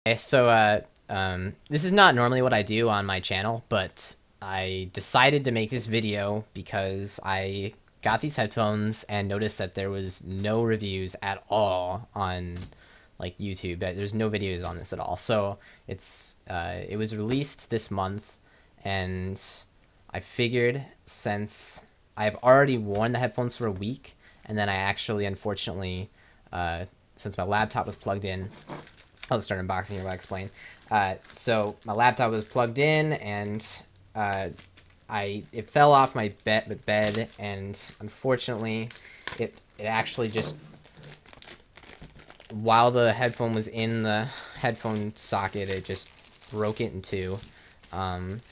Okay, so this is not normally what I do on my channel, but I decided to make this video because I got these headphones and noticed that there was no reviews at all on like YouTube. There's no videos on this at all. So it was released this month, and I figured since I've already worn the headphones for a week, and then I actually, unfortunately, since my laptop was plugged in, I'll start unboxing here while I explain. So my laptop was plugged in, and it fell off my bed, and unfortunately, it actually just, while the headphone was in the headphone socket, it just broke it in two. And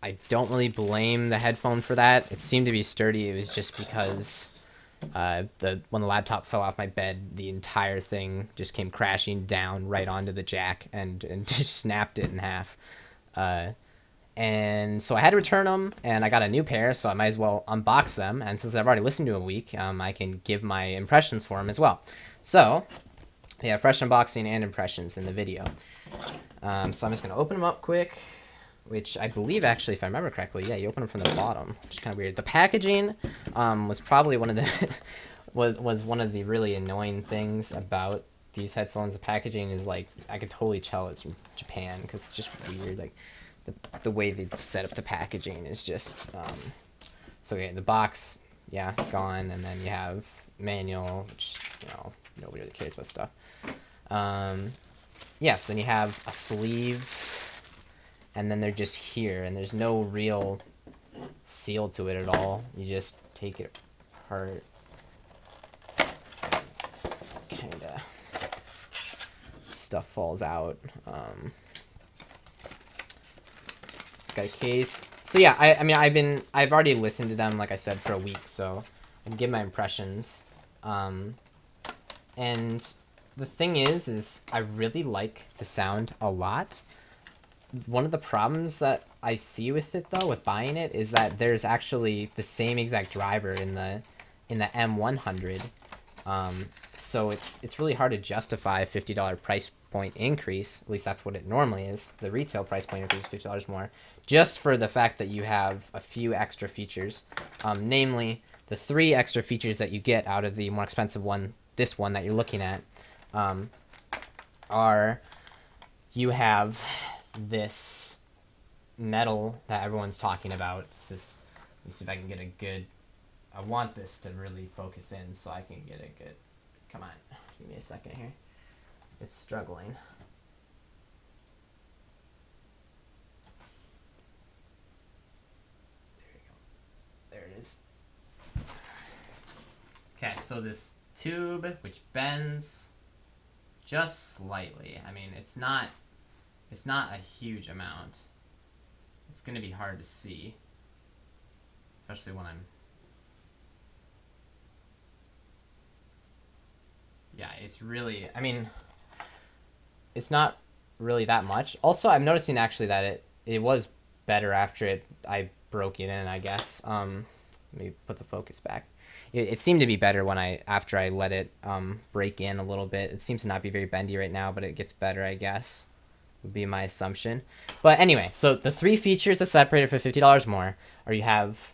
I don't really blame the headphone for that. It seemed to be sturdy. It was just because when the laptop fell off my bed, the entire thing just came crashing down right onto the jack and just snapped it in half. And so I had to return them, and I got a new pair, so I might as well unbox them. And since I've already listened to them a week, I can give my impressions for them as well. So yeah, fresh unboxing and impressions in the video. So I'm just gonna open them up quick, which I believe, actually, if I remember correctly, yeah, you open them from the bottom, which is kind of weird. The packaging was probably one of the was one of the really annoying things about these headphones. The packaging is like, I could totally tell it's from Japan because it's just weird. Like the way they set up the packaging is just so okay, the box, yeah, gone, and then you have manual, which, you know, nobody really cares about stuff. Yes, then you have a sleeve, and then they're just here, and there's no real seal to it at all. You just take it apart. Kinda stuff falls out. Got a case. So yeah, I mean, I've already listened to them, like I said, for a week, so I can give my impressions. And the thing is I really like the sound a lot. One of the problems that I see with it, though, with buying it, is that there's actually the same exact driver in the M100. So it's really hard to justify a $50 price point increase. At least that's what it normally is. The retail price point increase is $50 more, just for the fact that you have a few extra features. Namely, the 3 extra features that you get out of the more expensive one, this one that you're looking at, are you have this metal that everyone's talking about. It's this, let me see if I can get a good, I want this to really focus in so I can get a good, come on, give me a second here. It's struggling. There you go. There it is. Okay, so this tube, which bends just slightly. I mean, it's not a huge amount. It's going to be hard to see, especially when I'm... Yeah, it's really... I mean, it's not really that much. Also, I'm noticing, actually, that it was better after I broke it in, I guess. Let me put the focus back. It seemed to be better after I let it break in a little bit. It seems to not be very bendy right now, but it gets better, I guess, would be my assumption. But anyway, so the 3 features that separate it for $50 more are, you have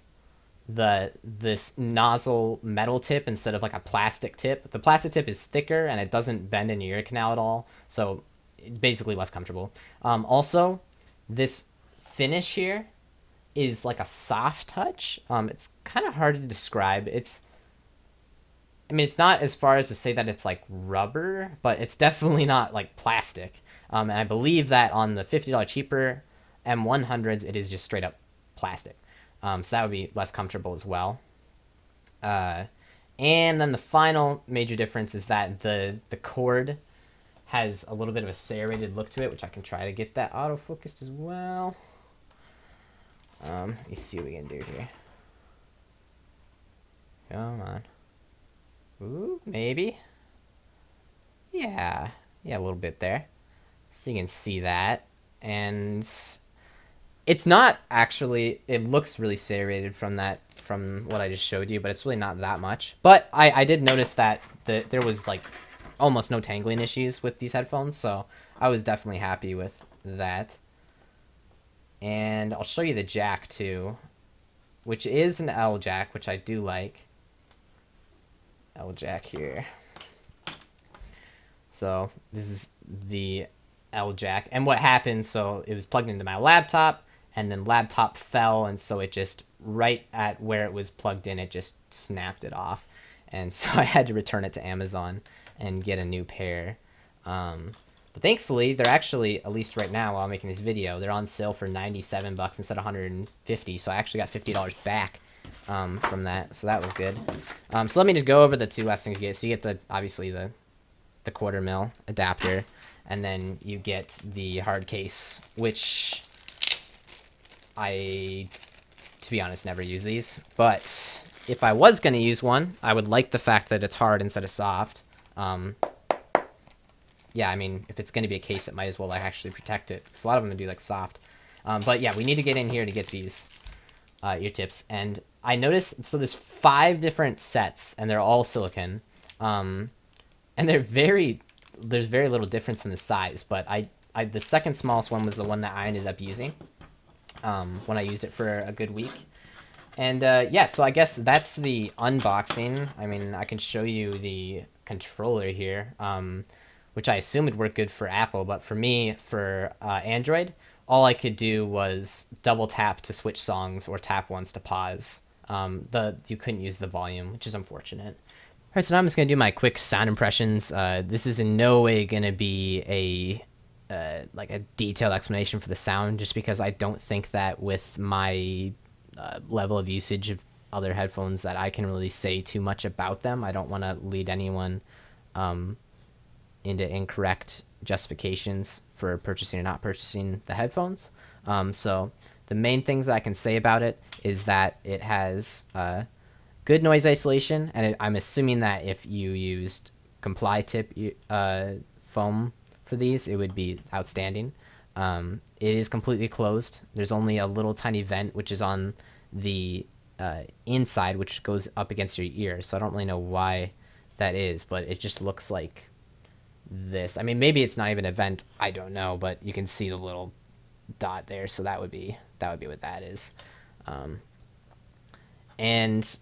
this nozzle metal tip instead of like a plastic tip. The plastic tip is thicker and it doesn't bend in your ear canal at all, so it's basically less comfortable. Also, this finish here is like a soft touch. It's kind of hard to describe. I mean, it's not as far as to say that it's like rubber, but it's definitely not like plastic. And I believe that on the $50 cheaper M100s, it is just straight up plastic. So that would be less comfortable as well. And then the final major difference is that the cord has a little bit of a serrated look to it, which I can try to get that autofocused as well. Let me see what we can do here. Come on. Ooh, maybe. Yeah, a little bit there. So you can see that. And it's not actually, it looks really serrated from what I just showed you, but it's really not that much. But I did notice that there was like almost no tangling issues with these headphones, so I was definitely happy with that. And I'll show you the jack too, which is an L jack, which I do like. L jack here. So this is the L jack, and what happened, so it was plugged into my laptop, and then laptop fell, and so it just, right at where it was plugged in, it just snapped it off, and so I had to return it to Amazon and get a new pair. But thankfully, they're actually, at least right now while I'm making this video, they're on sale for 97 bucks instead of 150, so I actually got $50 back from that, so that was good. So let me just go over the two last things you get. So you get the, obviously, the 1/4 mil adapter, and then you get the hard case, which I, to be honest, never use these, but if I was going to use one, I would like the fact that it's hard instead of soft. Yeah, I mean, if it's going to be a case, it might as well like actually protect it, because a lot of them do like soft. But yeah, we need to get in here to get these ear tips, and I noticed, so there's 5 different sets, and they're all silicone. And there's very little difference in the size, but the second smallest one was the one that I ended up using when I used it for a good week. And yeah, so I guess that's the unboxing. I mean, I can show you the controller here, which I assume would work good for Apple, but for me, for Android, all I could do was double tap to switch songs or tap once to pause. You couldn't use the volume, which is unfortunate. All right, so now I'm just going to do my quick sound impressions. This is in no way going to be like a detailed explanation for the sound, just because I don't think that with my level of usage of other headphones that I can really say too much about them. I don't want to lead anyone into incorrect justifications for purchasing or not purchasing the headphones. So the main things that I can say about it is that it has good noise isolation, and I'm assuming that if you used Comply tip foam for these, it would be outstanding. It is completely closed. There's only a little tiny vent, which is on the inside, which goes up against your ear, so I don't really know why that is, but it just looks like this. I mean, maybe it's not even a vent, I don't know, but you can see the little dot there, so that would be what that is. And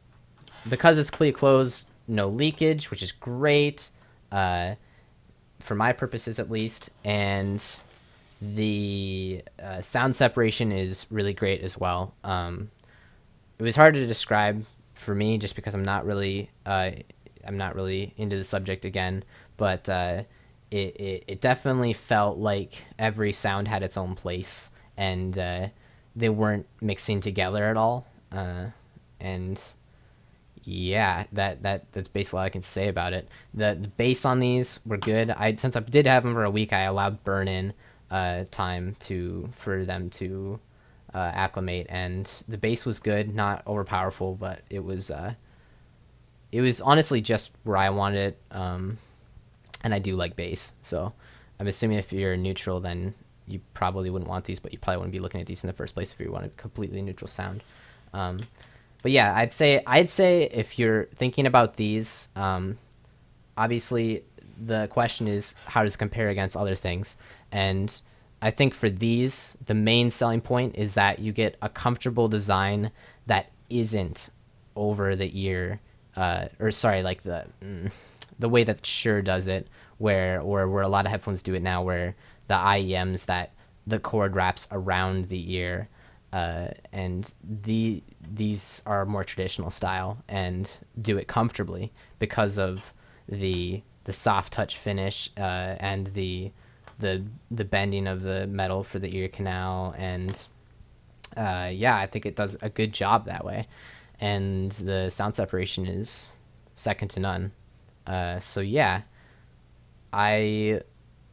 because it's completely closed, no leakage, which is great for my purposes at least, and the sound separation is really great as well. It was hard to describe for me just because I'm not really into the subject again, but it definitely felt like every sound had its own place, and they weren't mixing together at all. And yeah, that's basically all I can say about it. The bass on these were good. Since I did have them for a week, I allowed burn-in time for them to acclimate, and the bass was good, not overpowerful, but it was honestly just where I wanted it. And I do like bass, so I'm assuming if you're neutral, then you probably wouldn't want these, but you probably wouldn't be looking at these in the first place if you wanted completely neutral sound. But yeah, I'd say if you're thinking about these, obviously the question is how does it compare against other things, and I think for these, the main selling point is that you get a comfortable design that isn't over the ear, or sorry, like the way that Shure does it, where a lot of headphones do it now, where the IEMs that the cord wraps around the ear, and these are more traditional style and do it comfortably because of the soft touch finish, and the bending of the metal for the ear canal, and yeah, I think it does a good job that way, and the sound separation is second to none. So yeah, I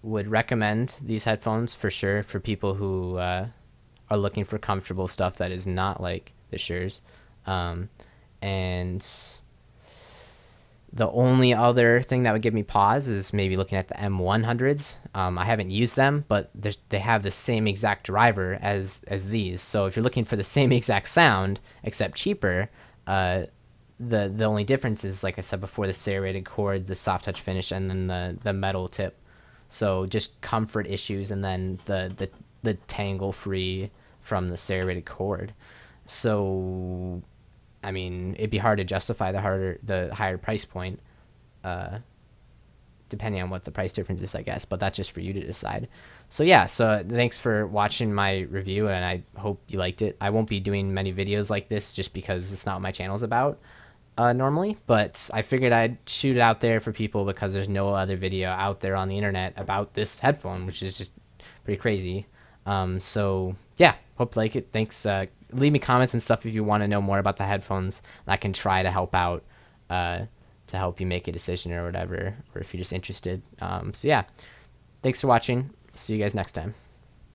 would recommend these headphones for sure for people who are looking for comfortable stuff that is not like the Shures. And the only other thing that would give me pause is maybe looking at the M100s. I haven't used them, but they have the same exact driver as these. So if you're looking for the same exact sound except cheaper, the only difference is, like I said before, the serrated cord, the soft touch finish, and then the metal tip. So just comfort issues, and then the tangle free from the serrated cord. So, I mean, it'd be hard to justify the higher price point, depending on what the price difference is, I guess. But that's just for you to decide. So yeah, so thanks for watching my review, and I hope you liked it. I won't be doing many videos like this just because it's not what my channel's about normally, but I figured I'd shoot it out there for people because there's no other video out there on the internet about this headphone, which is just pretty crazy. So yeah, hope you like it. Thanks. Leave me comments and stuff if you want to know more about the headphones, and I can try to help out, to help you make a decision or whatever, or if you're just interested. So yeah, thanks for watching. See you guys next time.